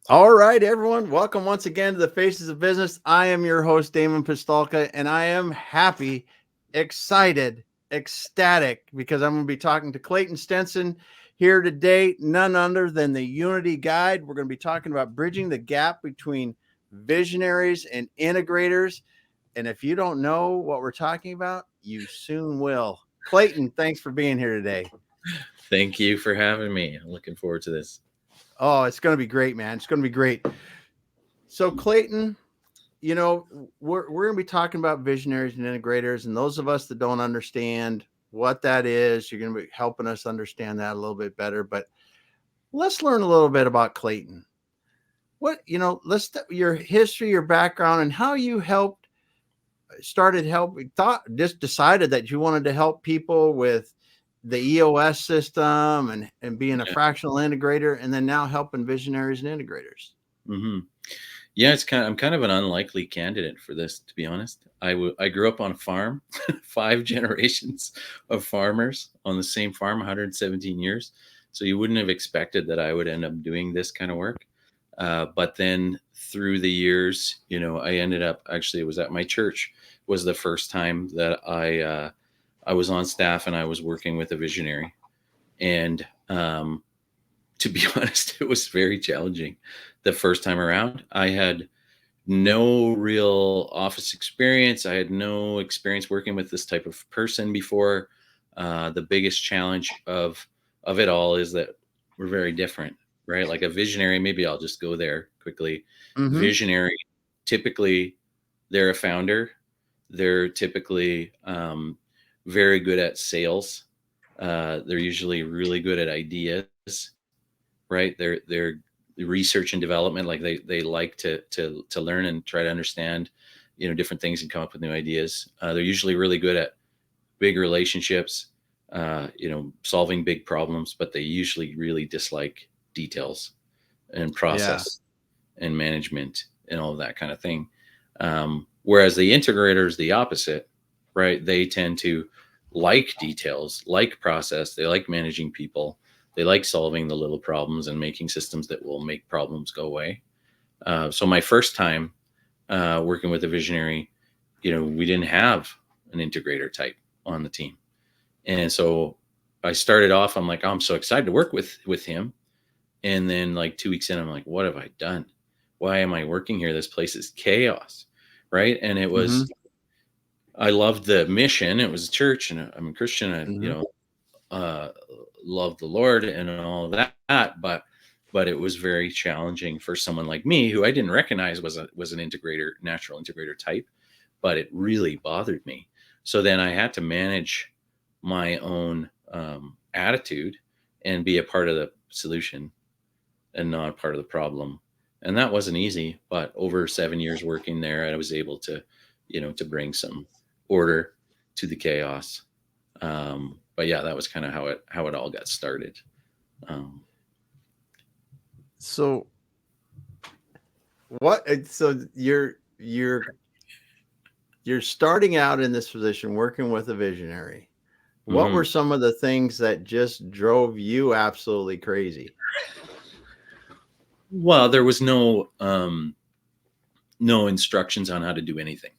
All right, everyone. Welcome once again to the Faces of Business. I am your host, Damon Pistolka, and I am happy, excited, ecstatic because I'm going to be talking to Clayton Stenson here today, none other than the Unity Guide. We're going to be talking about bridging the gap between visionaries and integrators. And if you don't know what we're talking about, you soon will. Clayton, thanks for being here today. Thank you for having me. I'm looking forward to this. Oh, it's going to be great, man. It's going to be great. So, Clayton, we're going to be talking about visionaries and integrators, and those of us that don't understand what that is, you're going to be helping us understand that a little bit better. But let's learn a little bit about Clayton. Your history, your background, and how you just decided that you wanted to help people with the EOS system and being a Yeah. fractional integrator, and then now helping visionaries and integrators. hmm Yeah, I'm kind of an unlikely candidate for this, to be honest. I grew up on a farm, 5 generations of farmers on the same farm, 117 years. So you wouldn't have expected that I would end up doing this kind of work. But then through the years, I ended up actually it was at my church was the first time that I was on staff and I was working with a visionary. And to be honest, it was very challenging the first time around. I had no real office experience. I had no experience working with this type of person before. The biggest challenge of it all is that we're very different, right? Like a visionary, maybe I'll just go there quickly. Mm-hmm. Visionary, typically, they're a founder. They're typically very good at sales. They're usually really good at ideas, right? They're research and development. Like they like to learn and try to understand, different things and come up with new ideas. They're usually really good at big relationships, solving big problems, but they usually really dislike details and Yeah. process and management and all of that kind of thing. Whereas the integrator is the opposite, right? They tend to like details, like process. They like managing people. They like solving the little problems and making systems that will make problems go away. So my first time working with a visionary, we didn't have an integrator type on the team, and so I started off. I'm like, oh, I'm so excited to work with him, and then like 2 weeks in, I'm like, what have I done? Why am I working here? This place is chaos, right? And it Mm-hmm. was I loved the mission. It was a church, and I'm a Christian. I Mm-hmm. uh, love the Lord and all of that, but it was very challenging for someone like me who I didn't recognize was an integrator, natural integrator type, but it really bothered me. So then I had to manage my own attitude and be a part of the solution and not a part of the problem. And that wasn't easy, but over 7 years working there, I was able to, to bring some order to the chaos. But yeah, that was kind of how it all got started. Um, So so you're starting out in this position working with a visionary. What were mhm. some of the things that just drove you absolutely crazy? Well, there was no instructions on how to do anything,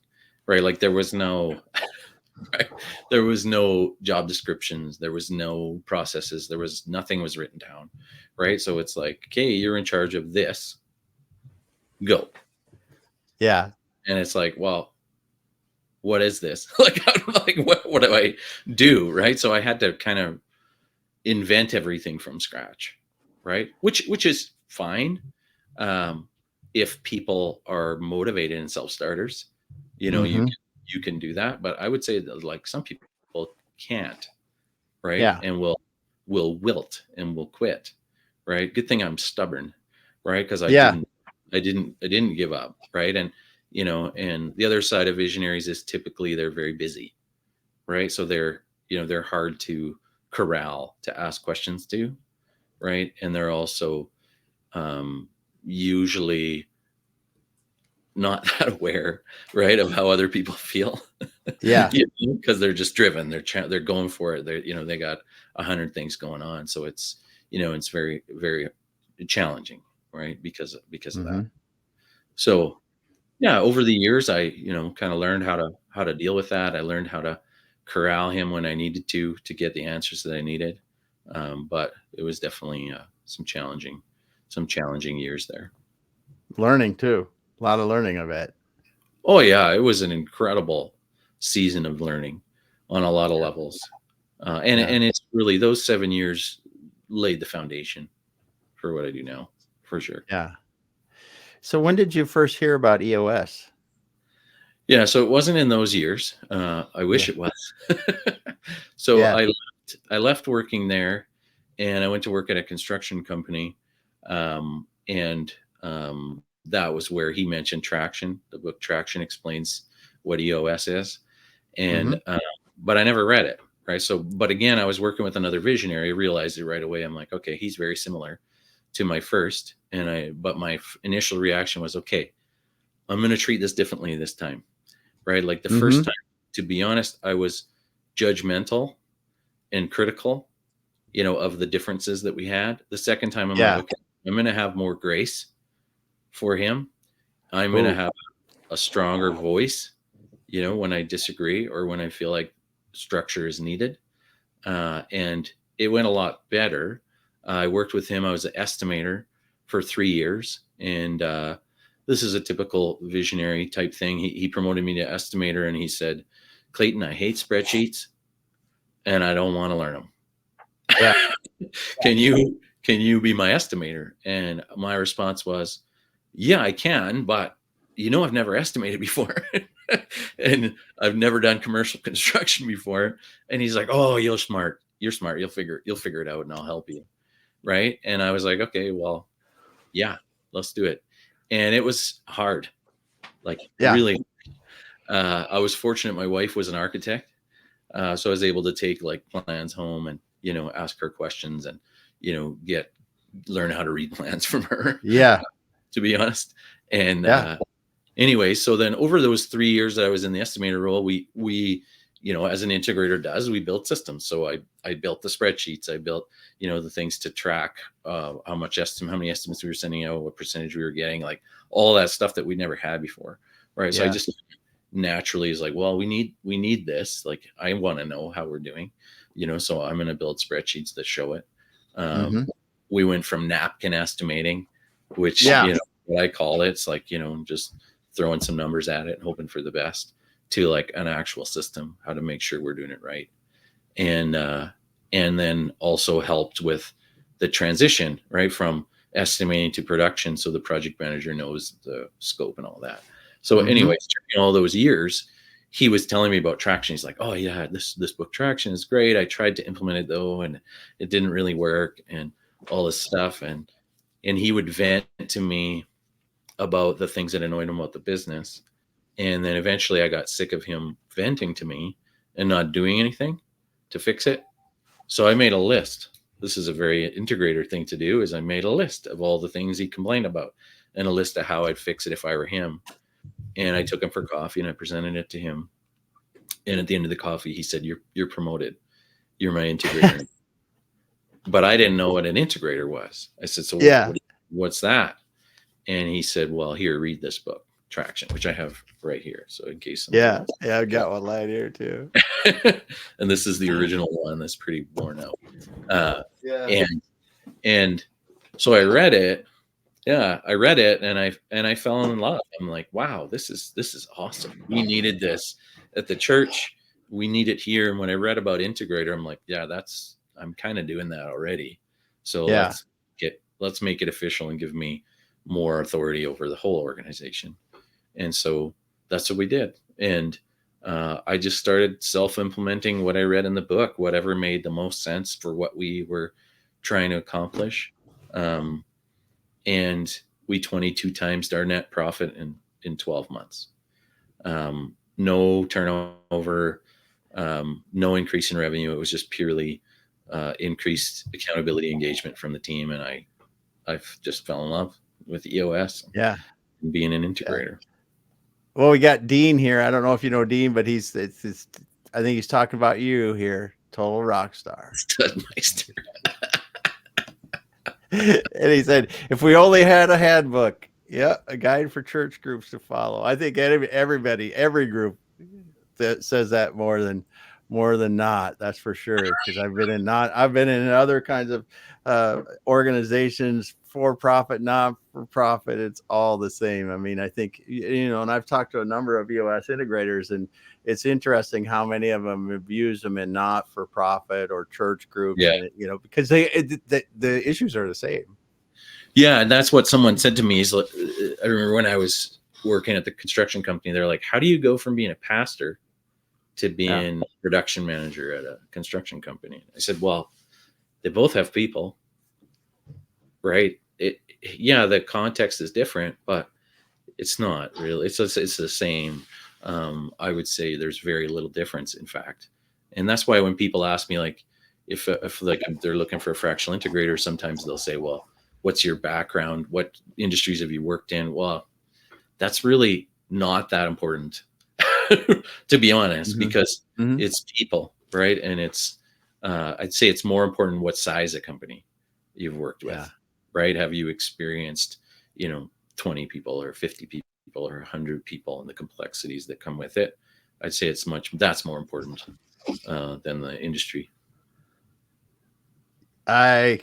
right? Like there was no right? There was no job descriptions, there was no processes, there was nothing was written down, right? So it's like, okay, you're in charge of this, go. Yeah. And it's like, well, what is this? Like, like what do I do, right? So I had to kind of invent everything from scratch, right? Which is fine, um, if people are motivated and self starters. Mm-hmm. You can do that, but I would say that like some people can't, right? And Yeah. will wilt and will quit, right? Good thing I'm stubborn, right? Because Yeah. I didn't give up, right? And and the other side of visionaries is typically they're very busy, right? So they're hard to corral, to ask questions to, right? And they're also um, usually not that aware, right, of how other people feel, Yeah. because they're just driven. They're going for it. They got 100 things going on, so it's it's very very challenging. right? Because of that. Mm-hmm. So yeah, over the years, I kind of learned how to deal with that. I learned how to corral him when I needed to get the answers that I needed. But it was definitely some challenging years there. Learning too. A lot of learning, I bet. Oh yeah, it was an incredible season of learning on a lot of levels, Yeah. and it's really those 7 years laid the foundation for what I do now, for sure. Yeah. So when did you first hear about EOS? Yeah, so it wasn't in those years. I Yeah. wish it was. So Yeah. I left working there, and I went to work at a construction company, and that was where he mentioned Traction. The book Traction explains what EOS is, Mm-hmm. and but I never read it. Right. So, but again, I was working with another visionary. I realized it right away. I'm like, okay, he's very similar to my first, but my initial reaction was, okay, I'm going to treat this differently this time. Right. Like the Mm-hmm. first time, to be honest, I was judgmental and critical, of the differences that we had. The second time, I'm like, Yeah. okay, I'm going to have more grace for him. I'm going to Oh. have a stronger voice, when I disagree or when I feel like structure is needed. And it went a lot better. I worked with him. I was an estimator for 3 years. And this is a typical visionary type thing. He promoted me to estimator and he said, Clayton, I hate spreadsheets and I don't want to learn them. Yeah. Can you be my estimator? And my response was, yeah, I can, but I've never estimated before. And I've never done commercial construction before. And he's like, oh, you're smart. You're smart. You'll figure it out and I'll help you. Right. And I was like, okay, well, yeah, let's do it. And it was hard, like Yeah. really. I was fortunate. My wife was an architect. So I was able to take like plans home and, ask her questions and, learn how to read plans from her, Yeah. to be honest. And Yeah. anyway, so then over those 3 years that I was in the estimator role, we as an integrator does, we built systems. So I built the spreadsheets. I built the things to track how many estimates we were sending out, what percentage we were getting, like all that stuff that we never had before, right? So I Yeah. just naturally is like, well, we need this. Like I want to know how we're doing, so I'm going to build spreadsheets that show it. Mm-hmm. We went from napkin estimating, which Yeah. what I call it. It's like, just throwing some numbers at it and hoping for the best, to like an actual system, how to make sure we're doing it right. And then also helped with the transition, right, from estimating to production. So the project manager knows the scope and all that. So Mm-hmm. anyways, during all those years, he was telling me about Traction. He's like, oh yeah, this book Traction is great. I tried to implement it though, and it didn't really work and all this stuff. And he would vent to me about the things that annoyed him about the business. And then eventually I got sick of him venting to me and not doing anything to fix it. So I made a list. This is a very integrator thing to do, is I made a list of all the things he complained about and a list of how I'd fix it if I were him. And I took him for coffee and I presented it to him. And at the end of the coffee, he said, you're promoted. You're my integrator. But I didn't know what an integrator was. I said, so Yeah. what's that? And he said, well, here, read this book, Traction, which I have right here. So in case somebody Yeah. wants. Yeah. I've got one line here too. And this is the original one that's pretty worn out. Yeah. And so I read it. Yeah, I read it and I fell in love. I'm like, wow, this is awesome. We needed this at the church. We need it here. And when I read about integrator, I'm like, yeah, I'm kind of doing that already. So Yeah. let's make it official and give me more authority over the whole organization. And so that's what we did. And I just started self-implementing what I read in the book, whatever made the most sense for what we were trying to accomplish. And we 22 times our net profit in 12 months. No turnover, no increase in revenue. It was just purely increased accountability engagement from the team. And I've just fell in love with EOS Yeah. and being an integrator. Yeah. Well, we got Dean here. I don't know if you know Dean, but I think he's talking about you here. Total rock star. Studmeister. And he said, if we only had a handbook, yeah, a guide for church groups to follow. I think everybody, every group that says that more than not. That's for sure. Because I've been in other kinds of organizations, for profit, not for profit. It's all the same. I mean, I think, and I've talked to a number of EOS integrators, and it's interesting how many of them have used them in not for profit or church groups, Yeah. and because the issues are the same. Yeah, and that's what someone said to me. Is like, I remember when I was working at the construction company, they're like, "How do you go from being a pastor to being production manager at a construction company?" I said, "Well, they both have people, right? The context is different, but it's not really. It's the same. I would say there's very little difference, in fact, and that's why when people ask me, like, if like they're looking for a fractional integrator, sometimes they'll say, "Well, what's your background? What industries have you worked in?" Well, that's really not that important, to be honest, because it's people, right? And it's I'd say it's more important what size of company you've worked with, right? Have you experienced 20 people or 50 people or 100 people and the complexities that come with it? I'd say that's more important than the industry. I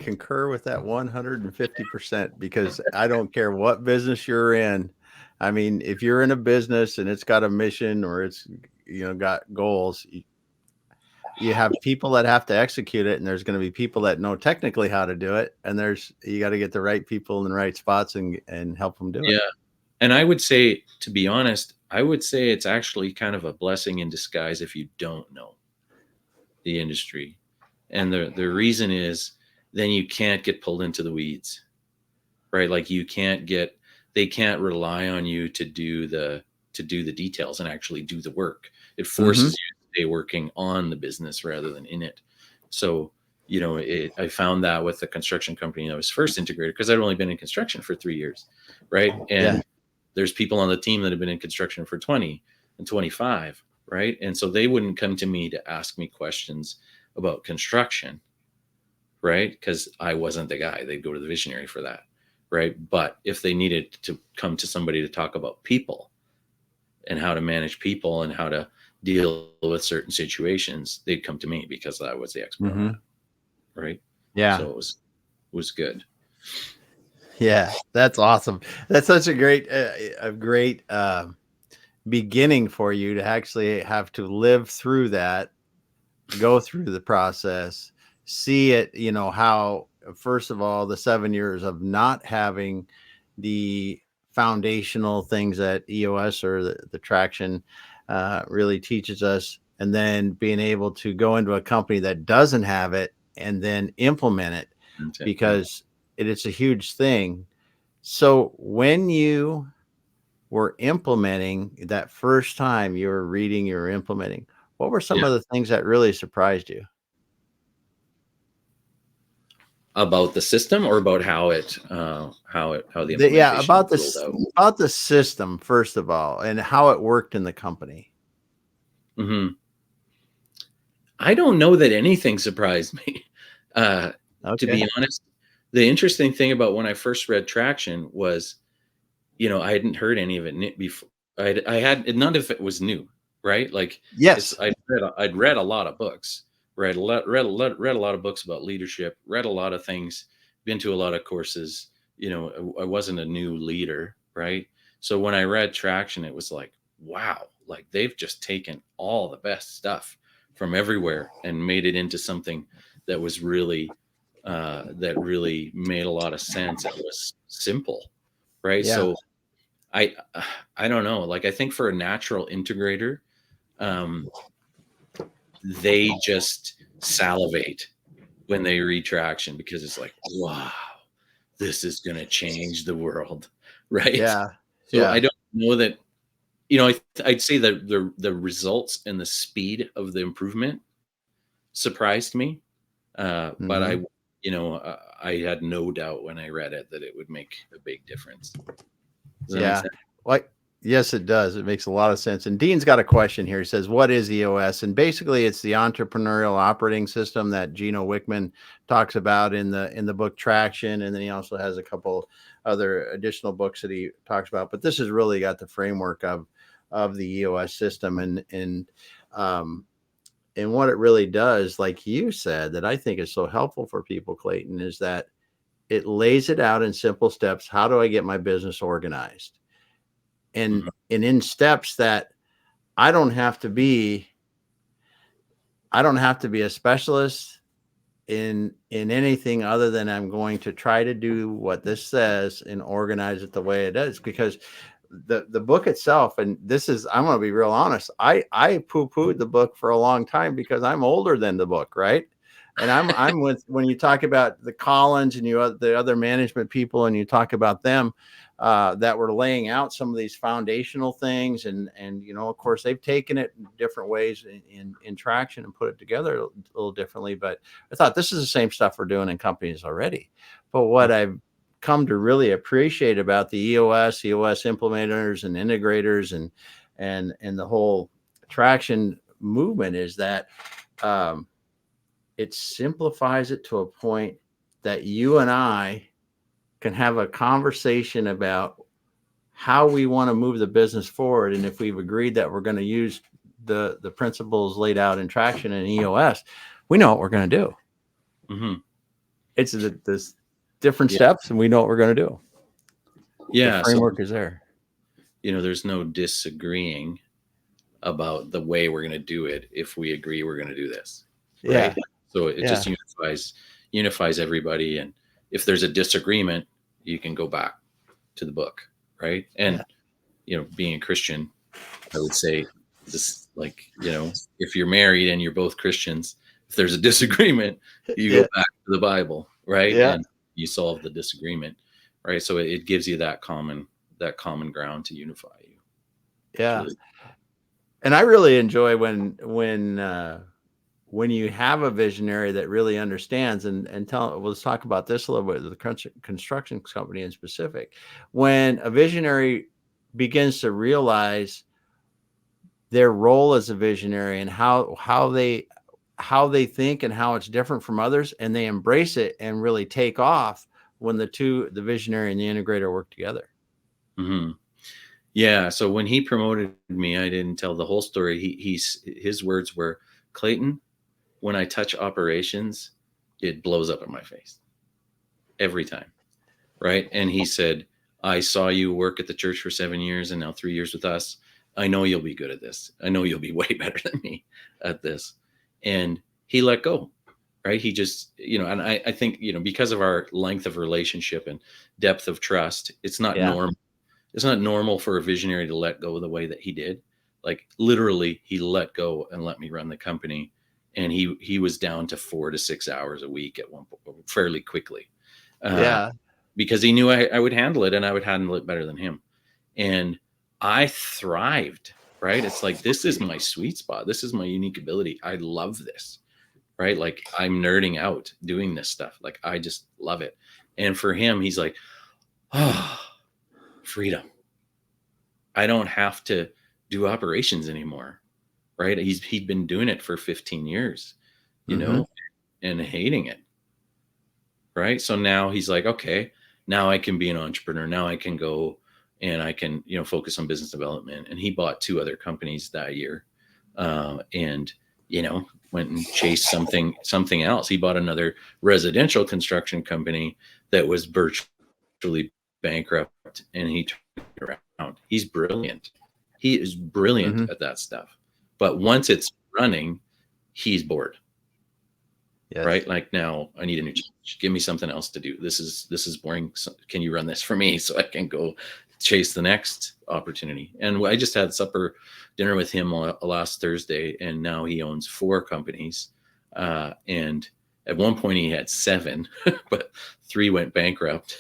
concur with that 150%, because I don't care what business you're in. I mean, if you're in a business and it's got a mission, or it's got goals, you have people that have to execute it, and there's going to be people that know technically how to do it, and you got to get the right people in the right spots and help them do it. Yeah. And I would say, to be honest, I would say it's actually kind of a blessing in disguise if you don't know the industry. And the reason is, then you can't get pulled into the weeds, right? Like they can't rely on you to do the details and actually do the work. It forces you to stay working on the business rather than in it. So, I found that with the construction company I was first integrated, because I'd only been in construction for 3 years, right? And there's people on the team that have been in construction for 20 and 25, right? And so they wouldn't come to me to ask me questions about construction, right? Because I wasn't the guy. They'd go to the visionary for that, right? But if they needed to come to somebody to talk about people and how to manage people and how to deal with certain situations, they'd come to me because I was the expert on that, right? Yeah. So it was good. Yeah, that's awesome. That's such a great beginning for you to actually have to live through that, go through the process, see it, how, first of all, the 7 years of not having the foundational things that EOS or the traction really teaches us, and then being able to go into a company that doesn't have it and then implement it, because it's a huge thing. So when you were implementing that first time, you were reading, you were implementing, what were some of the things that really surprised you? About the system, or about how the implementation About rolled out? about the system, first of all, and how it worked in the company. I don't know that anything surprised me. To be honest, the interesting thing about when I first read Traction was, I hadn't heard any of it before. I had none of it was new, right? Like, Yes. I'd read a lot of books, read a lot of books about leadership, read a lot of things, been to a lot of courses. I wasn't a new leader, right? So when I read Traction, it was like, wow, like they've just taken all the best stuff from everywhere and made it into something that was really that really made a lot of sense. It was simple, right? Yeah. So I don't know. Like, I think for a natural integrator, they just salivate when they read Traction, because it's like, wow, this is going to change the world, right? Yeah. So I don't know that, I'd say that the results and the speed of the improvement surprised me. But I had no doubt when I read it that it would make a big difference. Does that make sense? Yes, it does. It makes a lot of sense. And Dean's got a question here. He says, "What is EOS?" And basically, it's the entrepreneurial operating system that Gino Wickman talks about in the book Traction, and then he also has a couple other additional books that he talks about. But this has really got the framework of the EOS system, um, and what it really does, like you said, that I think is so helpful for people, Clayton, is that it lays it out in simple steps. How do I get my business organized? And Mhm. in steps that I don't have to be I don't have to be a specialist in anything other than I'm going to try to do what this says and organize it the way it is, because the book itself, and this is, I'm going to be real honest, I poo-pooed the book for a long time because I'm older than the book, right? And I'm with, when you talk about the Collins and the other management people, and you talk about them that were laying out some of these foundational things, and of course they've taken it in different ways in Traction and put it together a little differently. But I thought this is the same stuff we're doing in companies already. But what I've come to really appreciate about the EOS implementers and integrators and the whole Traction movement is that um, it simplifies it to a point that you and I can have a conversation about how we want to move the business forward. And if we've agreed that we're going to use the principles laid out in Traction and EOS, we know what we're going to do. Mhm. It's this different Yeah. steps, and we know what we're going to do. The Yeah. So, framework is there. there's no disagreeing about the way we're going to do it if we agree we're going to do this, Yeah. right? So it Yeah. just unifies everybody. And if there's a disagreement, you can go back to the book, right? And being a Christian, I would say this, like, if you're married and you're both Christians, if there's a disagreement, you Yeah. go back to the Bible, right? Yeah. And you solve the disagreement, right? So it gives you that common ground to unify you. It's Yeah. really, And I really enjoy when you have a visionary that really understands, and let's talk about this a little bit, the construction company in specific. When a visionary begins to realize their role as a visionary and how they think and how it's different from others, and they embrace it and really take off when the visionary and the integrator work together. Mhm. Yeah. So when he promoted me, I didn't tell the whole story. His words were, "Clayton, when I touch operations, it blows up in my face every time." Right. And he said, "I saw you work at the church for 7 years and now 3 years with us. I know you'll be good at this. I know you'll be way better than me at this." And he let go. Right. He just, and I think, because of our length of relationship and depth of trust, it's not Yeah. normal. It's not normal for a visionary to let go the way that he did. Like, literally, he let go and let me run the company. And he was down to 4 to 6 hours a week at one point, fairly quickly. Uh, Yeah. because he knew I would handle it, and I would handle it better than him. And I thrived, right? It's like, this is my sweet spot. This is my unique ability. I love this, right? Like, I'm nerding out doing this stuff. Like, I just love it. And for him, he's like, "Oh, freedom. I don't have to do operations anymore." Right? He'd been doing it for 15 years, Mm-hmm. and hating it. Right? So now he's like, "Okay, now I can be an entrepreneur. Now I can go and I can, focus on business development." And he bought 2 other companies that year, and went and chased something else. He bought another residential construction company that was virtually bankrupt, and he turned it around. He's brilliant. He is brilliant Mm-hmm. at that stuff. But once it's running, he's bored. Yes. Right? Like, now I need a new challenge. Give me something else to do. This is boring. So can you run this for me so I can go chase the next opportunity? And I just had dinner with him last Thursday, and now he owns 4 companies. And at one point he had 7, but 3 went bankrupt.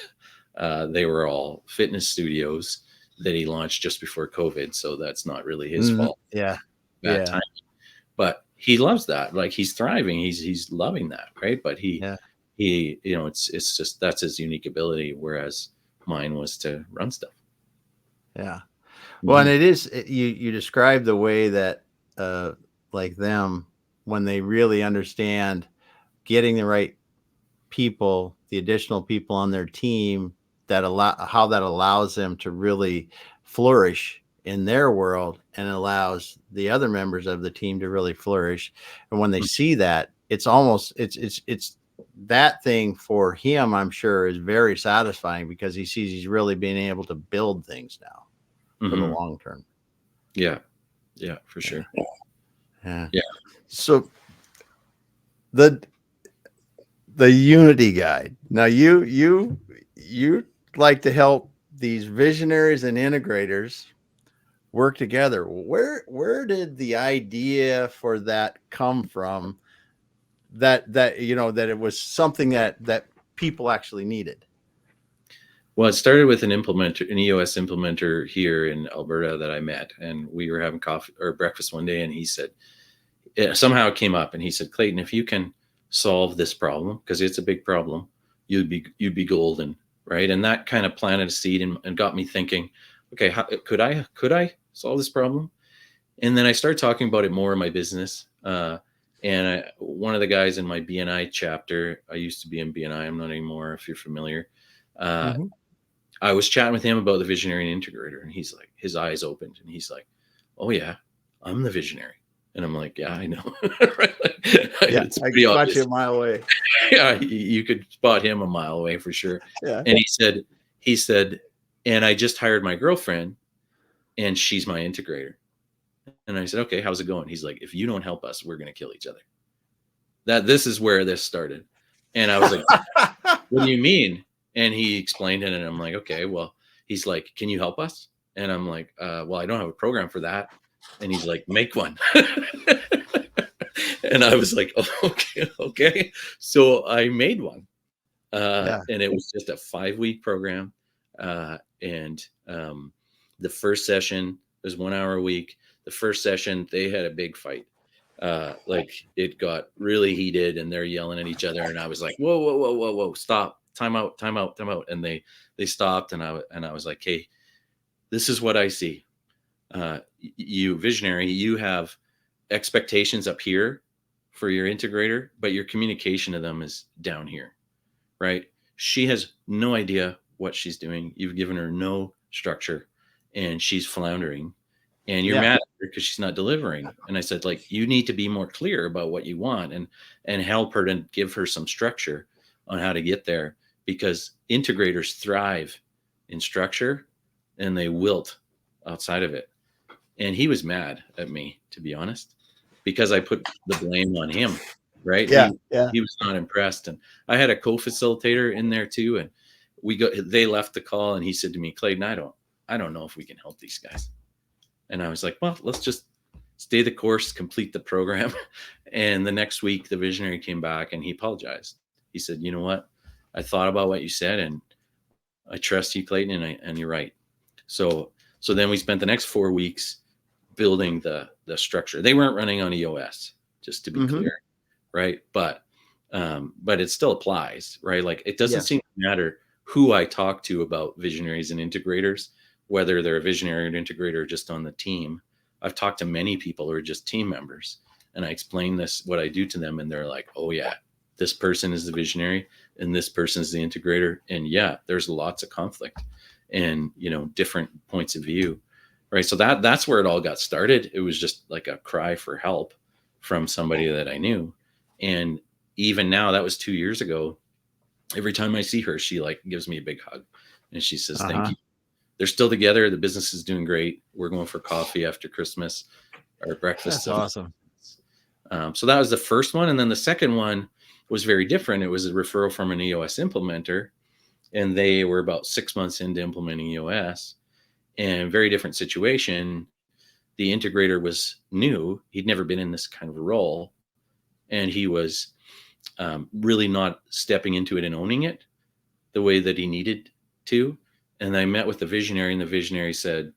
They were all fitness studios that he launched just before COVID. So that's not really his Mm-hmm. fault. Yeah. Bad Yeah. time. But he loves that. Like, he's thriving. He's loving that, right? But Yeah. it's just, that's his unique ability, whereas mine was to run stuff. Yeah. Well, and it is you describe the way that like them, when they really understand getting the right people, the additional people on their team, that how that allows them to really flourish in their world and allows the other members of the team to really flourish. And when they see that, it's almost it's that thing for him, I'm sure, is very satisfying because he sees he's really being able to build things now for the Mm-hmm. long term. Yeah. Yeah, for sure. Yeah. Yeah. So the Unity Guide. Now you like to help these visionaries and integrators work together. Where did the idea for that come from? That you know that it was something that people actually needed. Well, it started with an EOS implementer here in Alberta that I met, and we were having coffee or breakfast one day, and he said, somehow it came up, and he said, Clayton, if you can solve this problem, because it's a big problem, you'd be golden, right? And that kind of planted a seed and got me thinking, okay, how, could I solve this problem? And then I started talking about it more in my business. One of the guys in my BNI chapter, I used to be in BNI, I'm not anymore, if you're familiar. Mm-hmm. I was chatting with him about the visionary and integrator, and he's like, his eyes opened, and he's like, "Oh yeah, I'm the visionary." And I'm like, "Yeah, I know." Right? Yeah, It's I pretty spot obvious. you a mile away. Yeah, you could spot him a mile away for sure. Yeah. And he said, and I just hired my girlfriend, and she's my integrator. And I said, "Okay, how's it going?" He's like, "If you don't help us, we're gonna kill each other." This is where this started. And I was like, "What do you mean?" And he explained it, and I'm like, "Okay, well," he's like, "Can you help us?" And I'm like, "Well, I don't have a program for that." And he's like, "Make one." And I was like, "Oh, okay." So I made one, Yeah. and it was just a 5-week program. And the first session was 1 hour a week. The first session, they had a big fight. Like it got really heated, and they're yelling at each other. And I was like, "Whoa, whoa, whoa, whoa, whoa! Stop! Time out! Time out! Time out!" And they stopped, and I was like, "Hey, this is what I see. You visionary, you have expectations up here for your integrator, but your communication to them is down here, right? She has no idea what she's doing. You've given her no structure, and she's floundering, and you're Yeah. mad at her because she's not delivering." And I said, like, you need to be more clear about what you want, and help her to give her some structure on how to get there, because integrators thrive in structure and they wilt outside of it. And he was mad at me, to be honest, because I put the blame on him, right? Yeah. Yeah. He was not impressed. And I had a co-facilitator in there too, and they left the call, and he said to me, "Clayton, I don't know if we can help these guys." And I was like, "Well, let's just stay the course, complete the program." And the next week the visionary came back and he apologized. He said, "You know what? I thought about what you said, and I trust you, Clayton, and you're right." So then we spent the next 4 weeks building the structure. They weren't running on EOS, just to be Mm-hmm. clear, right? But it still applies, right? Like it doesn't Yeah. seem to matter who I talk to about visionaries and integrators, whether they're a visionary or an integrator or just on the team. I've talked to many people who are just team members, and I explain what I do to them, and they're like, "Oh yeah, this person is the visionary and this person is the integrator." And yeah, there's lots of conflict and different points of view, right? So that's where it all got started. It was just like a cry for help from somebody that I knew. And even now, that was 2 years ago, every time I see her, she like gives me a big hug, and she says, "Thank you." They're still together. The business is doing great. We're going for coffee after Christmas, or breakfast. That's awesome. So that was the first one. And then the second one was very different. It was a referral from an EOS implementer, and they were about 6 months into implementing EOS, and very different situation. The integrator was new. He'd never been in this kind of a role, and he was really not stepping into it and owning it the way that he needed to. And I met with the visionary, and the visionary said,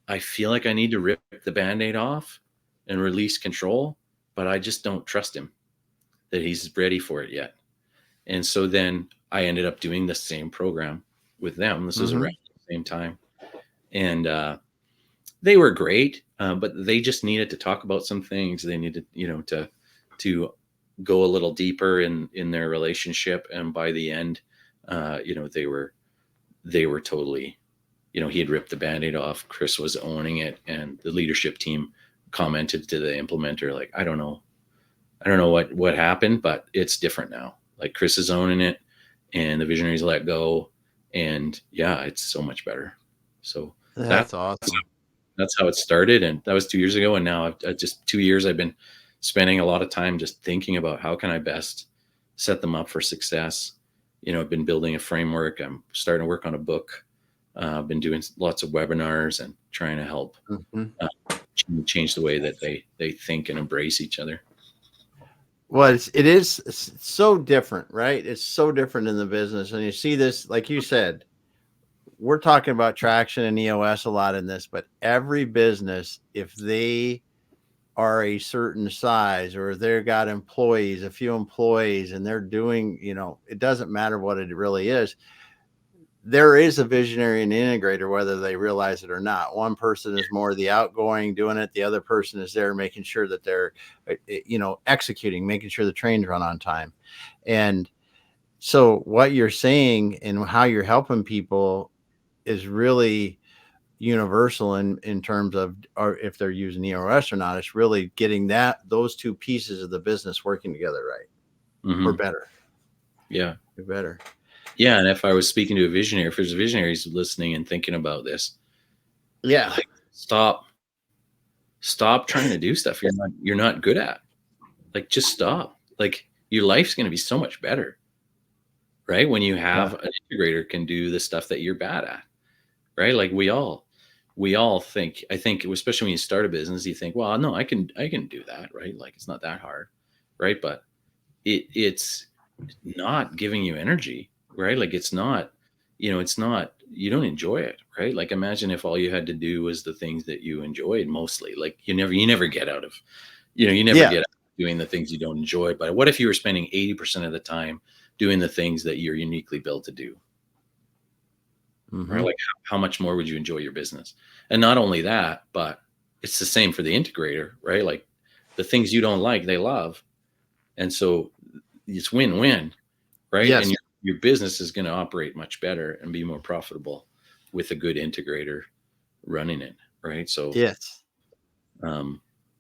"I feel like I need to rip the Band-Aid off and release control, but I just don't trust him that he's ready for it yet." And so then I ended up doing the same program with them. This was Mm-hmm. around the same time. And they were great, but they just needed to talk about some things. They needed, to go a little deeper in their relationship. And by the end, they were totally, he had ripped the Band-Aid off. Chris was owning it, and the leadership team commented to the implementer, like, I don't know what happened, but it's different now. Like, Chris is owning it, and the visionaries let go, and yeah, it's so much better. So That's awesome. that's how it started, and that was 2 years ago. And now I've just 2 years, I've been spending a lot of time just thinking about how can I best set them up for success. I've been building a framework. I'm starting to work on a book. I've been doing lots of webinars and trying to help change the way that they think and embrace each other. Well, it's so different, right? It's so different in the business. And you see this, like you said, we're talking about traction and EOS a lot in this, but every business, if they are a certain size, or they've got employees, a few employees, and they're doing, it doesn't matter what it really is. There is a visionary and integrator, whether they realize it or not. One person is more the outgoing doing it. The other person is there making sure that they're, executing, making sure the trains run on time. And so what you're saying and how you're helping people is really universal in terms of, or if they're using EOS or not. It's really getting those two pieces of the business working together, right? Or better. Yeah. Or better. Yeah. And if I was speaking to a visionary, if there's visionaries listening and thinking about this, yeah, like, stop trying to do stuff you're not good at. Like, just stop. Like, your life's going to be so much better, right? When you have an integrator can do the stuff that you're bad at, right? Like, we all think, I think, especially when you start a business, you think, well, no, I can do that, right? Like, it's not that hard, right? But it's not giving you energy, right? Like, it's not, you don't enjoy it, right? Like, imagine if all you had to do was the things that you enjoyed mostly. Like, you never get out of, you never get out of doing the things you don't enjoy. But what if you were spending 80% of the time doing the things that you're uniquely built to do? Right? Like, how much more would you enjoy your business? And not only that, but it's the same for the integrator, right? Like, the things you don't like, they love. And so it's win-win, right? Yes. And your business is going to operate much better and be more profitable with a good integrator running it, right? So yes,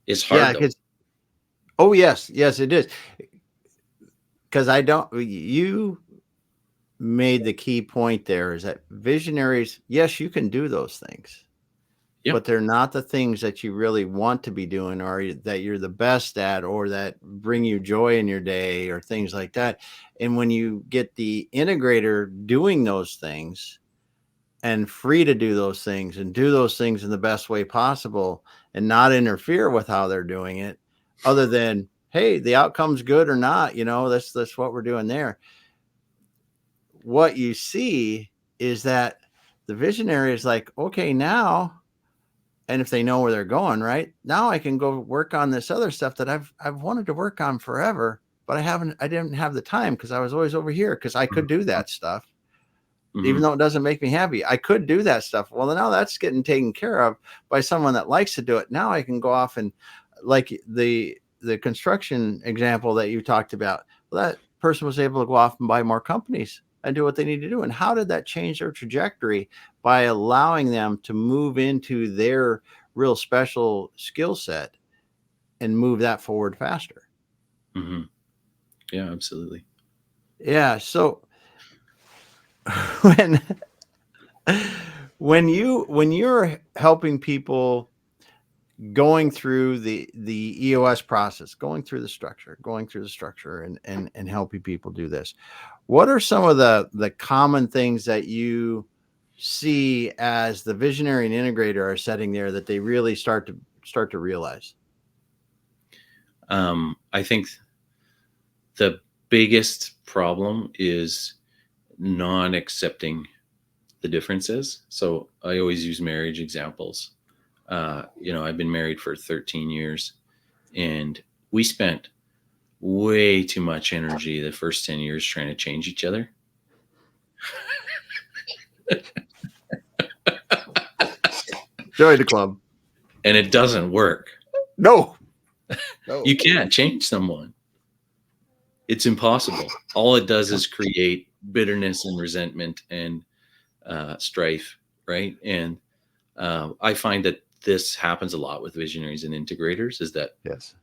it's hard. Yeah, oh yes, it is. Because you made the key point there, is that visionaries, yes, you can do those things, but they're not the things that you really want to be doing, or that you're the best at, or that bring you joy in your day, or things like that. And when you get the integrator doing those things and free to do those things, and do those things in the best way possible, and not interfere with how they're doing it, other than, hey, the outcome's good or not, that's what we're doing there. What you see is that the visionary is like, okay, now, and if they know where they're going, right now, I can go work on this other stuff that I've wanted to work on forever, but I didn't have the time, because I was always over here, because I could do that stuff. Even though it doesn't make me happy, I could do that stuff. Well, now that's getting taken care of by someone that likes to do it. Now I can go off and, like the construction example that you talked about, well, that person was able to go off and buy more companies and do what they need to do. And how did that change their trajectory? By allowing them to move into their real special skill set and move that forward faster. Yeah, absolutely. Yeah. So when you're helping people going through the EOS process, going through the structure and helping people do this, what are some of the common things that you see as the visionary and integrator are setting there that they really start to realize? I think the biggest problem is not accepting the differences. So I always use marriage examples. I've been married for 13 years, and we spent way too much energy the first 10 years trying to change each other. Join the club. and it doesn't work. No. You can't change someone. It's impossible. All it does is create bitterness and resentment and strife, right? And I find that this happens a lot with visionaries and integrators, is that, Yes.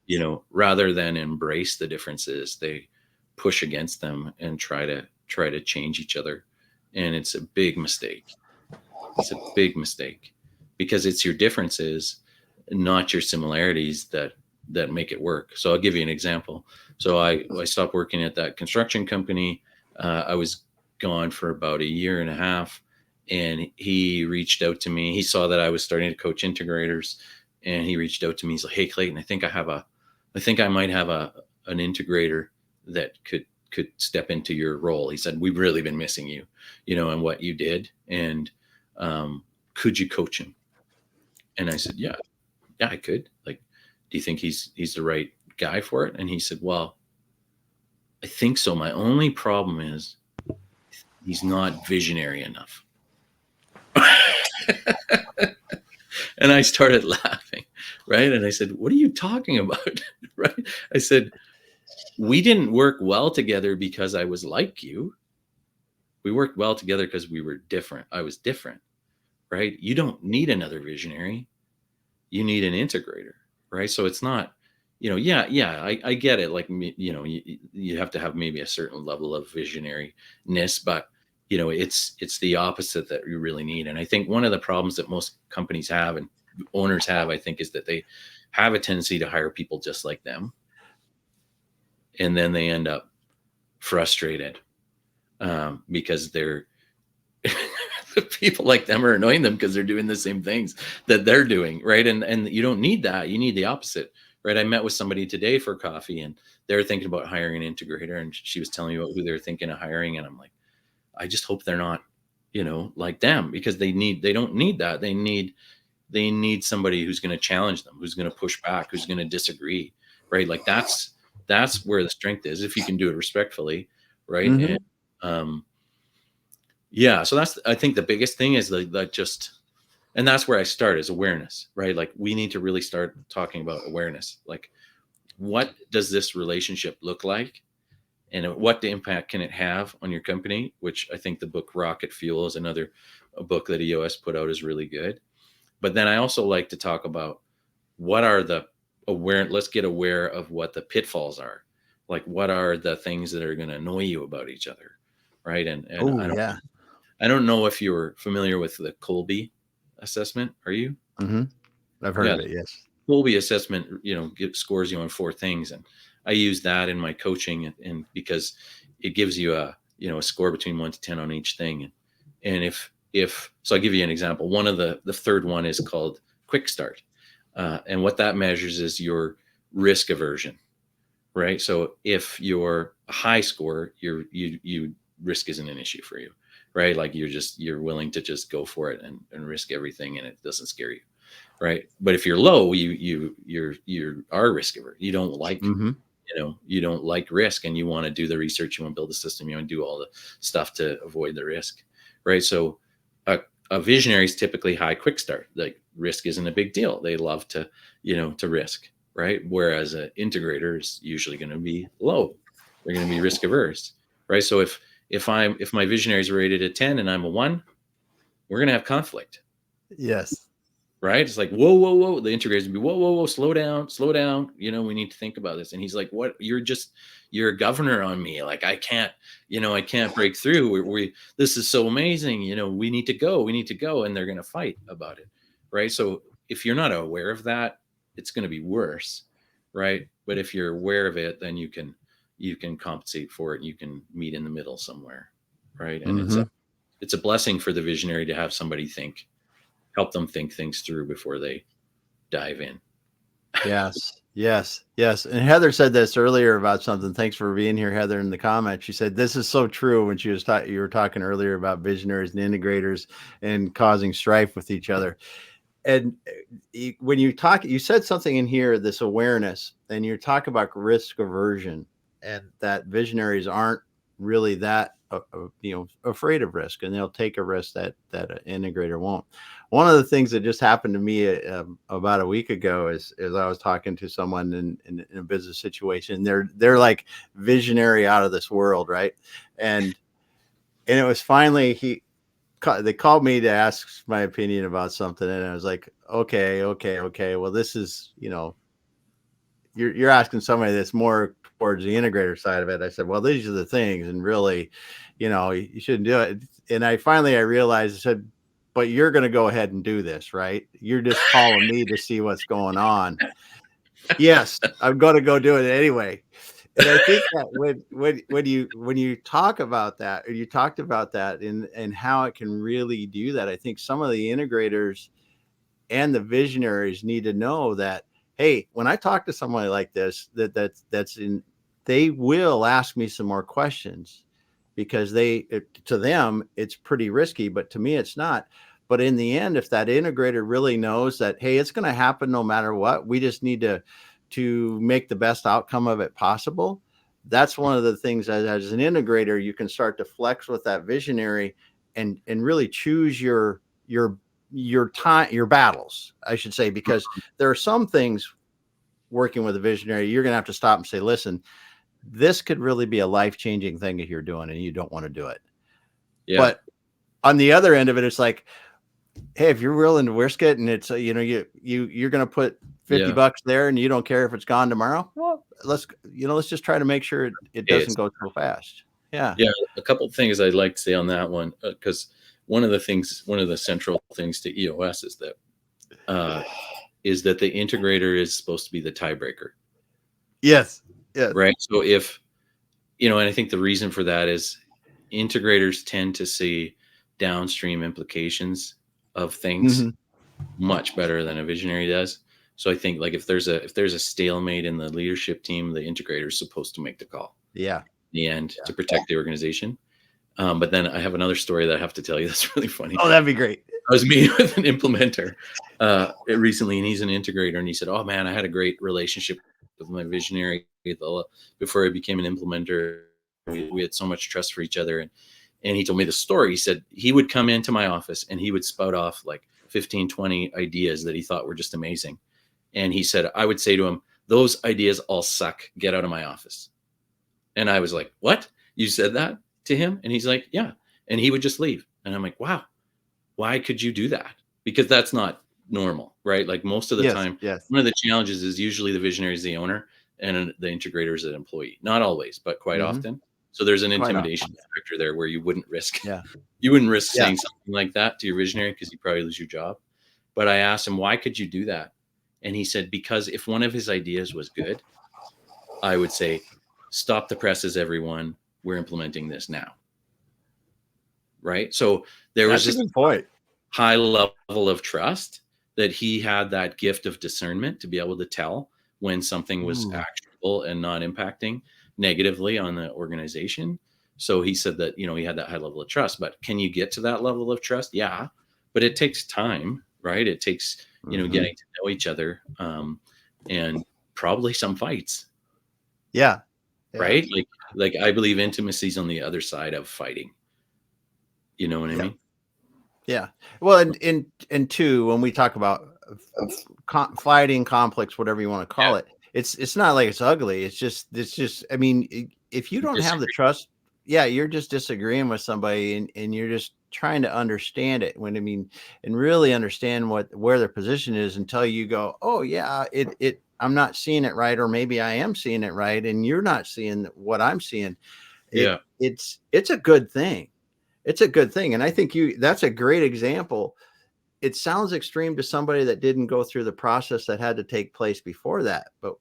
rather than embrace the differences, they push against them and try to change each other. And it's a big mistake. It's a big mistake, because it's your differences, not your similarities, that make it work. So I'll give you an example. So I stopped working at that construction company. I was gone for about a year and a half, and he reached out to me. He saw that I was starting to coach integrators, and he reached out to me. He's like, "Hey, Clayton, I think I might have an integrator that could step into your role." He said, "We've really been missing you, and what you did, and could you coach him?" And I said, "Yeah, I could. Like, do you think he's the right guy for it?" And he said, "Well, I think so. My only problem is he's not visionary enough." And I started laughing, right? And I said, "What are you talking about?" Right? I said, "We didn't work well together because I was like you. We worked well together because we were different. I was different, right? You don't need another visionary. You need an integrator, right?" So it's not, I get it. Like, you have to have maybe a certain level of visionariness, but it's the opposite that you really need. And I think one of the problems that most companies have, and owners have, I think, is that they have a tendency to hire people just like them, and then they end up frustrated, because they're people like them are annoying them because they're doing the same things that they're doing, right? And you don't need that. You need the opposite, right? I met with somebody today for coffee, and they're thinking about hiring an integrator, and she was telling me about who they're thinking of hiring, and I'm like, I just hope they're not, like them, because they don't need that. They need somebody who's going to challenge them, who's going to push back, who's going to disagree, right? Like, that's where the strength is, if you can do it respectfully, right? Mm-hmm. And yeah, so that's, I think, the biggest thing is that just, and that's where I start, is awareness, right? Like, we need to really start talking about awareness. Like, what does this relationship look like, and what impact can it have on your company? Which I think the book Rocket Fuel is another a book that EOS put out, is really good. But then I also like to talk about what are the let's get aware of what the pitfalls are. Like, what are the things that are going to annoy you about each other, right? And Oh, yeah. I don't know if you're familiar with the Colby assessment. Are you? Mm-hmm. I've heard Yeah, of the it. Yes. Colby assessment, scores you on 4 things, and I use that in my coaching, and because it gives you a score between 1 to 10 on each thing, and if so, I'll give you an example. One of the third one is called Quick Start, and what that measures is your risk aversion, right? So if you're a high score, you risk isn't an issue for you, right? Like, you're willing to just go for it and risk everything, and it doesn't scare you, right? But if you're low, you are risk averse. You don't like, Mm-hmm. you don't like risk, and you want to do the research, you want to build a system, you want to do all the stuff to avoid the risk, right? So a visionary is typically high quick start. Like, risk isn't a big deal. They love to, to risk, right? Whereas an integrator is usually going to be low. They're going to be risk averse, right? So if my visionary is rated a 10 and I'm a 1, we're going to have conflict. Yes. Right? It's like, whoa, whoa, whoa. The integrators would be, whoa, whoa, whoa, slow down, slow down. We need to think about this. And he's like, what? You're a governor on me. Like, I can't break through. This is so amazing. We need to go. And they're going to fight about it. Right. So if you're not aware of that, it's going to be worse. Right. But if you're aware of it, then you can compensate for it. You can meet in the middle somewhere. Right. And Mm-hmm. it's a blessing for the visionary to have somebody help them think things through before they dive in. Yes. Yes. Yes. And Heather said this earlier about something. Thanks for being here, Heather, in the comments. She said this is so true when she was you were talking earlier about visionaries and integrators and causing strife with each other. And when you said something in here, this awareness, and you talk about risk aversion, and that visionaries aren't really that afraid of risk, and they'll take a risk that an integrator won't. One of the things that just happened to me about a week ago is I was talking to someone in a business situation. They're like visionary out of this world, right? And it was finally they called me to ask my opinion about something, and I was like, okay. Well, this is, you're asking somebody that's more towards the integrator side of it. I said, well, these are the things, and really, you shouldn't do it. And I realized, I said, but you're going to go ahead and do this, right? You're just calling me to see what's going on. Yes, I'm going to go do it anyway. And I think that when you talk about that, or you talked about that, and how it can really do that, I think some of the integrators and the visionaries need to know that, hey, when I talk to somebody like this, they will ask me some more questions, because to them it's pretty risky, but to me it's not. But in the end, if that integrator really knows that, hey, it's going to happen no matter what, we just need to make the best outcome of it possible. That's one of the things, as an integrator, you can start to flex with that visionary, and really choose your time, your battles, I should say, because there are some things working with a visionary, you're going to have to stop and say, listen, this could really be a life-changing thing if you're doing, and you don't want to do it. Yeah. But on the other end of it, it's like, hey, if you're willing to risk it, and it's, you're going to put $50 there, and you don't care if it's gone tomorrow, well, let's just try to make sure it doesn't go so fast. Yeah. A couple of things I'd like to say on that one, because one of the central things to EOS is that the integrator is supposed to be the tiebreaker. Yes. Yes. Right. So if, and I think the reason for that is integrators tend to see downstream implications of things much better than a visionary does. So I think, like, if there's a stalemate in the leadership team, the integrator is supposed to make the call. Yeah. In the end, to protect the organization. But then I have another story that I have to tell you that's really funny. Oh, that'd be great. I was meeting with an implementer recently, and he's an integrator, and he said, oh man, I had a great relationship with my visionary before I became an implementer. We had so much trust for each other. And he told me the story. He said he would come into my office and he would spout off like 15, 20 ideas that he thought were just amazing. And he said, I would say to him, those ideas all suck. Get out of my office. And I was like, what? You said that to him? And he's like, yeah. And he would just leave. And I'm like, wow, why could you do that? Because that's not normal, right? Like, most of the time, one of the challenges is usually the visionary is the owner and the integrator is an employee. Not always, but quite often. So there's an intimidation factor there where you wouldn't risk saying something like that to your visionary, because you probably lose your job. But I asked him, why could you do that? And he said, because if one of his ideas was good, I would say, stop the presses, everyone. We're implementing this now. Right. So there was this high level of trust that he had, that gift of discernment to be able to tell when something was actionable and not impacting negatively on the organization. So he said that, he had that high level of trust. But can you get to that level of trust? Yeah, but it takes time, right? It takes, getting to know each other, and probably some fights. Yeah. Right. Like I believe intimacy is on the other side of fighting. You know what I mean? Yeah. Well, and two, when we talk about fighting, conflicts, whatever you want to call it, it's not like it's ugly. It's just, I mean, if you don't have the trust, you're just disagreeing with somebody, and you're just trying to understand it, and really understand where their position is, until you go, oh yeah, I'm not seeing it right, or maybe I am seeing it right, and you're not seeing what I'm seeing. It's a good thing. It's a good thing. And I think that's a great example. It sounds extreme to somebody that didn't go through the process that had to take place before that. But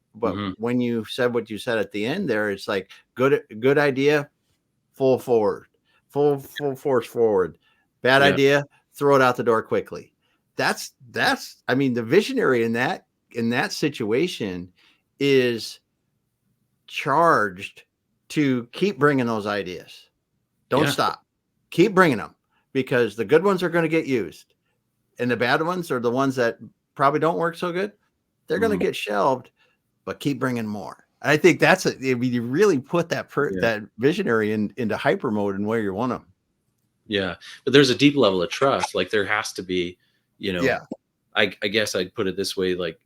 when you said what you said at the end there, it's like, good idea, full force forward. Bad idea, throw it out the door quickly. That's, I mean, the visionary in that situation is charged to keep bringing those ideas. Don't stop. Keep bringing them, because the good ones are going to get used, and the bad ones are the ones that probably don't work so good. They're going to get shelved, but keep bringing more. I think that's I mean, you really put that Yeah. that visionary into hyper mode and where you want them. Yeah. But there's a deep level of trust. Like there has to be, Yeah. I guess I'd put it this way, like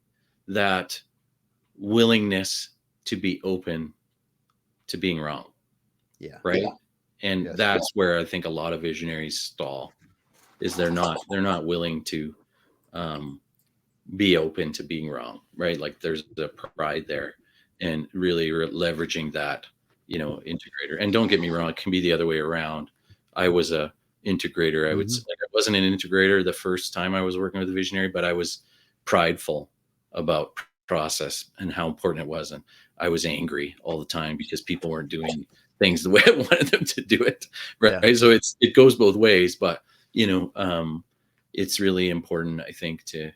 that willingness to be open to being wrong. Yeah. Right. Yeah. And Yes. that's where I think a lot of visionaries stall, is they're not willing to be open to being wrong. Right. Like there's a pride there, and really leveraging that, integrator. And don't get me wrong, it can be the other way around. I was a integrator. I would say, like, I wasn't an integrator the first time I was working with a visionary, but I was prideful about process and how important it was. And I was angry all the time because people weren't doing things the way I wanted them to do it. Right. Yeah. So it goes both ways, but it's really important, I think, to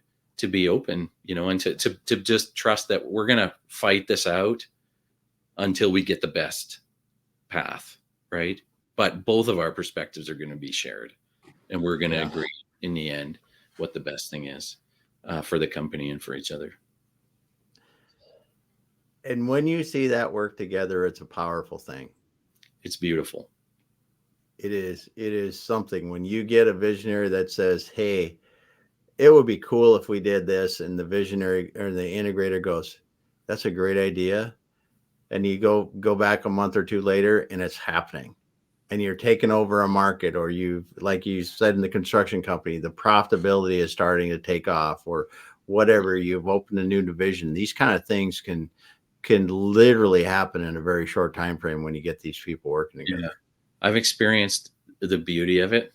be open, and to just trust that we're going to fight this out until we get the best path. Right. But both of our perspectives are going to be shared, and we're going to agree in the end what the best thing is for the company and for each other. And when you see that work together, it's a powerful thing. It's beautiful. It is. It is something when you get a visionary that says, hey, it would be cool if we did this. And the visionary or the integrator goes, that's a great idea. And you go back a month or two later and it's happening. And you're taking over a market, or like you said in the construction company, the profitability is starting to take off, or whatever, you've opened a new division. These kind of things can literally happen in a very short time frame when you get these people working together. Yeah. I've experienced the beauty of it,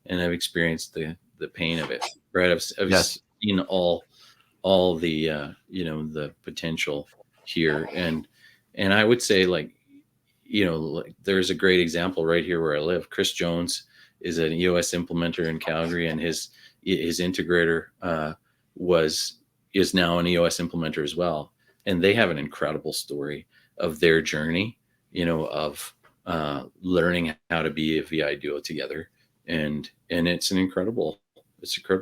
and I've experienced the pain of it. Right. I've seen all the the potential here, and I would say, like, like there's a great example right here where I live. Chris Jones is an EOS implementer in Calgary, and his integrator is now an EOS implementer as well. And they have an incredible story of their journey, of learning how to be a VI duo together. And it's an incredible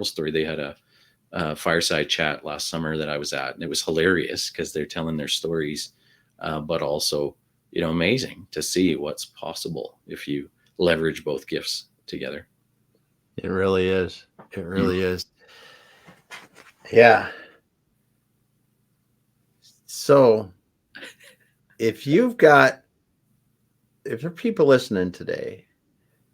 story. They had a fireside chat last summer that I was at, and it was hilarious because they're telling their stories, but also, amazing to see what's possible if you leverage both gifts together. It really is. It really is. Yeah. So if there are people listening today,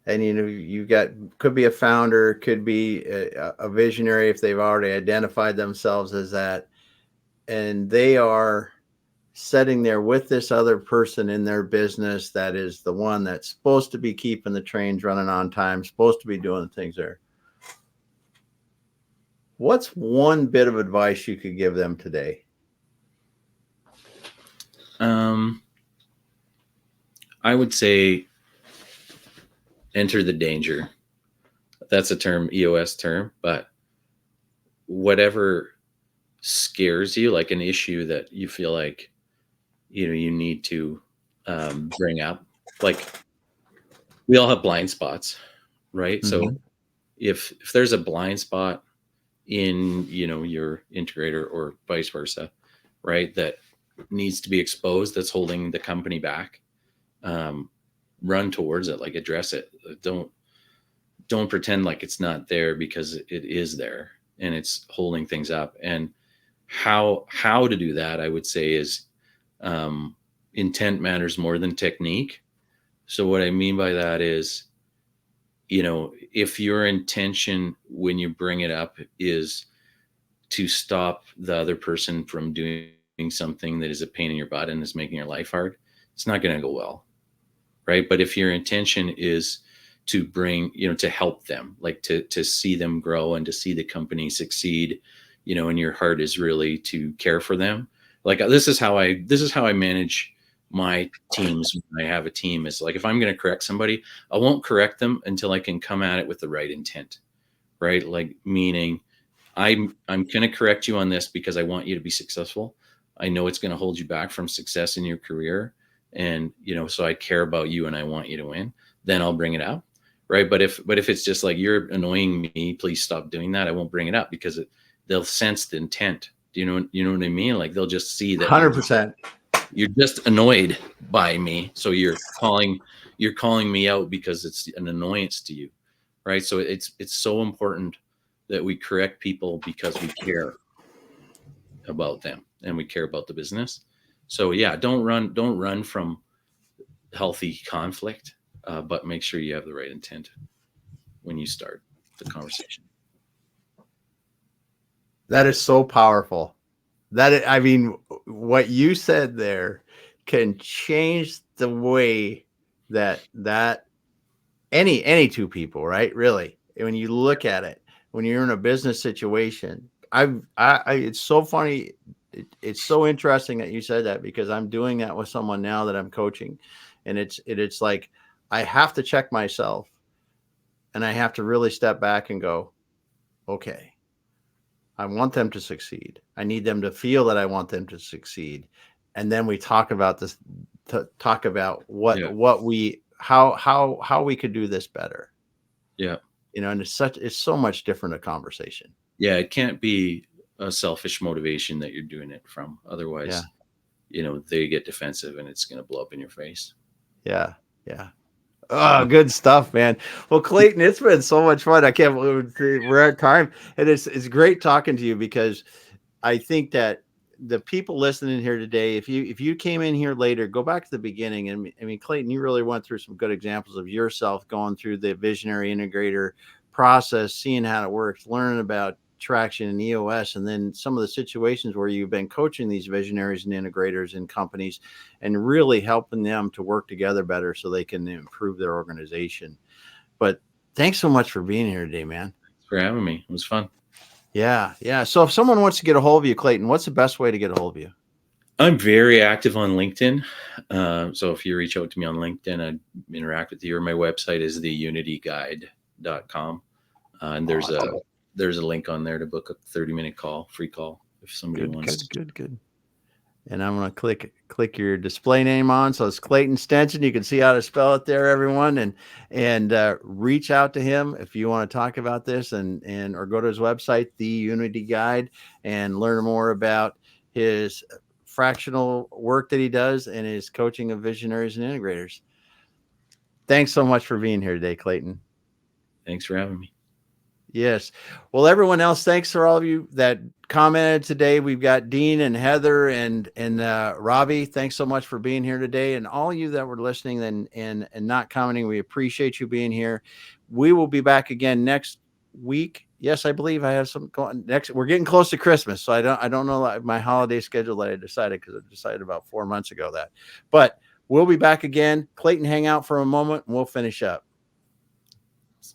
and could be a founder, could be a visionary if they've already identified themselves as that, and they are sitting there with this other person in their business that is the one that's supposed to be keeping the trains running on time, supposed to be doing things there. What's one bit of advice you could give them today? I would say enter the danger. That's a term, EOS term, but whatever scares you, like an issue that you feel like, you need to bring up. Like, we all have blind spots, right? Mm-hmm. So if there's a blind spot in, your integrator or vice versa, right, that needs to be exposed, that's holding the company back, run towards it, like address it. Don't pretend like it's not there, because it is there and it's holding things up. And how to do that, I would say, is intent matters more than technique. So what I mean by that is, if your intention when you bring it up is to stop the other person from doing something that is a pain in your butt and is making your life hard, it's not going to go well. Right. But if your intention is to bring, to help them, like to see them grow and to see the company succeed, and your heart is really to care for them. Like, this is how I manage my teams. When I have a team, is like, if I'm going to correct somebody, I won't correct them until I can come at it with the right intent. Right. Like, meaning I'm going to correct you on this because I want you to be successful. I know it's going to hold you back from success in your career. And, so I care about you and I want you to win. Then I'll bring it up. Right. But if it's just like, you're annoying me, please stop doing that, I won't bring it up, because they'll sense the intent. Do you know what I mean? Like, they'll just see that 100%. You're just annoyed by me. So you're calling me out because it's an annoyance to you. Right. So it's so important that we correct people because we care about them and we care about the business. So yeah, don't run from healthy conflict, but make sure you have the right intent when you start the conversation. That is so powerful. I mean, what you said there can change the way that any two people, right? Really, when you look at it, when you're in a business situation, it's so funny. It's so interesting that you said that, because I'm doing that with someone now that I'm coaching, and it's like I have to check myself, and I have to really step back and go, okay, I want them to succeed. I need them to feel that I want them to succeed. And then we talk about this, talk about what we, how we could do this better. Yeah. And it's so much different a conversation. Yeah. It can't be a selfish motivation that you're doing it from. Otherwise, they get defensive and it's going to blow up in your face. Yeah. Yeah. Oh, good stuff, man. Well, Clayton, it's been so much fun. I can't believe we're at time. And it's great talking to you, because I think that the people listening here today, if you came in here later, go back to the beginning. And I mean, Clayton, you really went through some good examples of yourself going through the visionary integrator process, seeing how it works, learning about traction and EOS, and then some of the situations where you've been coaching these visionaries and integrators in companies and really helping them to work together better so they can improve their organization. But thanks so much for being here today, man. Thanks for having me. It was fun. Yeah. Yeah. So if someone wants to get a hold of you, Clayton, what's the best way to get a hold of you? I'm very active on LinkedIn. So if you reach out to me on LinkedIn, I'd interact with you. Or my website is theunityguide.com. And there's a link on there to book a 30-minute free call if somebody wants. Good. And I'm going to click your display name on. So it's Clayton Stenson. You can see how to spell it there, everyone. And reach out to him if you want to talk about this, or go to his website, The Unity Guide, and learn more about his fractional work that he does and his coaching of visionaries and integrators. Thanks so much for being here today, Clayton. Thanks for having me. Yes. Well, everyone else, thanks for all of you that commented today. We've got Dean and Heather and Robbie. Thanks so much for being here today. And all of you that were listening and not commenting, we appreciate you being here. We will be back again next week. Yes, I believe I have some going next. We're getting close to Christmas, so I don't know my holiday schedule that I decided, because I decided about 4 months ago that. But we'll be back again. Clayton, hang out for a moment and we'll finish up.